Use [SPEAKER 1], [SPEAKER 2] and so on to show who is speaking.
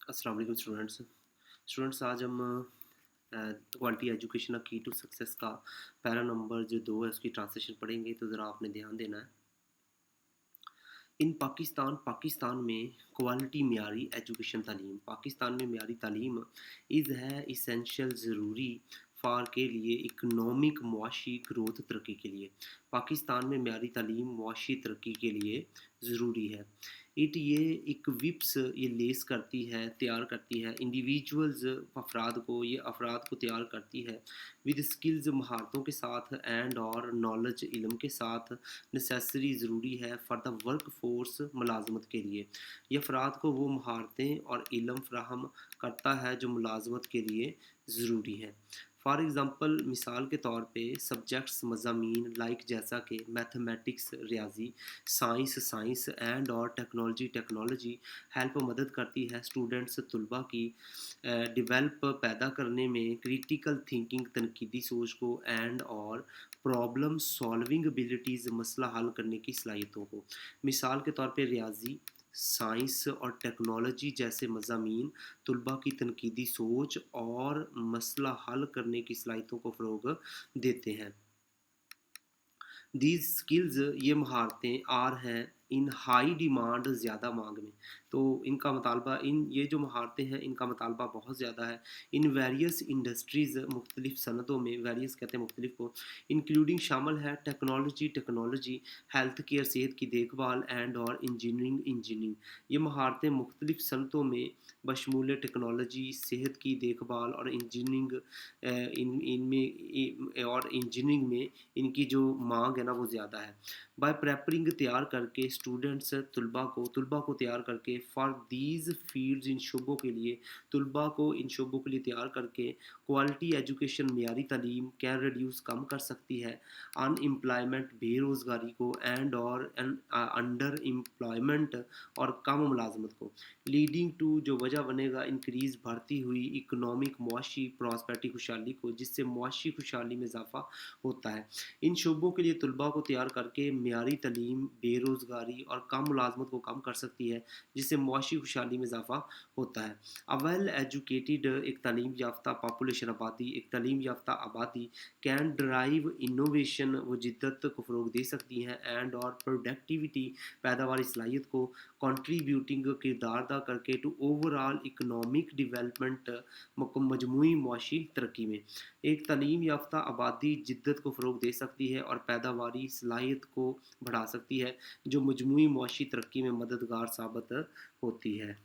[SPEAKER 1] अस्सलाम वालेकुम स्टूडेंट्स आज हम क्वालिटी एजुकेशन का की टू सक्सेस का पैरा नंबर जो 2 है उसकी ट्रांसलेशन पढ़ेंगे। तो ज़रा आपने ध्यान देना है। इन पाकिस्तान में क्वालिटी मियारी एजुकेशन तालीम पाकिस्तान में मियारी तालीम इज़ है इसेंशियल ज़रूरी फ़ार के लिए इकनॉमिक मुआशी ग्रोथ तरक्की के लिए। पाकिस्तान में मियारी तालीम मुआशी तरक्की के लिए ज़रूरी है। ये इक्विप्स ये लेस करती है तैयार करती है इंडिविजुअल्स अफराद को तैयार करती है विद स्किल्स महारतों के साथ एंड और नॉलेज इल्म के साथ नेसेसरी ज़रूरी है फॉर द वर्क फोर्स मुलाजमत के लिए। ये अफराद को वो महारतें और इल्म फ्राहम करता है जो मुलाजमत के लिए ज़रूरी है। फॉर एग्ज़ाम्पल मिसाल के तौर पे सब्जेक्ट्स मज़ामीन लाइक जैसा कि मैथमेटिक्स रियाजी, साइंस एंड और टेक्नोलॉजी हेल्प मदद करती है स्टूडेंट्स तलबा की डेवलप पैदा करने में क्रिटिकल थिंकिंग तनकीदी सोच को एंड और प्रॉब्लम सॉल्विंग एबिलिटीज़ मसला हल करने की सलाहियतों को। मिसाल के तौर पे रियाजी, साइंस और टेक्नोलॉजी जैसे मज़ामीन तलबा की तनकीदी सोच और मसला हल करने की सलाहियतों को फ़रोग़ देते हैं। दीज स्किल्स ये महारतें आर हैं इन हाई डिमांड ज़्यादा मांग में। तो इनका मुतालबा ये जो महारतें हैं इनका मुतालबा बहुत ज़्यादा है इन वेरियस इंडस्ट्रीज़ मुख्तलिफ सनतों में। वेरियस कहते हैं मुख्तलिफ को। इंक्लूडिंग शामिल है टेक्नोलॉजी हेल्थ केयर सेहत की देखभाल एंड और इंजीनियरिंग। ये महारतें मुख्तलिफ सनतों में बशमूल टेक्नोलॉजी सेहत की देखभाल और इंजीनियरिंग में इनकी जो मांग है ना वो ज़्यादा है। बाय प्रेपरिंग तैयार करके स्टूडेंट्स तलबा को तैयार करके फॉर दीज फील्ड्स इन शोबों के लिए तलबा को इन शोबों के लिए तैयार करके क्वालिटी एजुकेशन मियारी तालीम कैन रिड्यूस कम कर सकती है अनएम्प्लॉयमेंट बेरोज़गारी को एंड और अंडर एम्प्लॉयमेंट और कम मुलाजमत को। लीडिंग टू जो वजह बनेगा इंक्रीज़ बढ़ती हुई इकनॉमिक मुआशी प्रॉस्पेरिटी खुशहाली को जिससे मुआशी खुशहाली में इजाफा होता है। इन शोबों के लिए तलबा को तैयार करके मियारी तालीम बेरोज़गारी और कम मुलाजमत को कम कर सकती है जिससे मुआशी खुशहाली में इजाफा होता है। अ वेल एजुकेटेड एक तालीम याफ्ता पॉपुलेशन आबादी एक तालीम याफ्ता आबादी कैन ड्राइव इनोवेशन वो जिद्दत को फ़रोग़ दे सकती हैं एंड और प्रोडक्टिविटी पैदावारी सलाहियत को कंट्रीब्यूटिंग किरदार अदा करके टू ओवरऑल इकनॉमिक डिवेलपमेंट मजमूई मुआशी तरक्की में। एक तालीम याफ्ता आबादी जिद्दत को फ़रोग़ दे सकती है और पैदावारी सलाहियत को बढ़ा सकती है जो मजमूई मुआशी तरक्की में मददगार साबित होती है।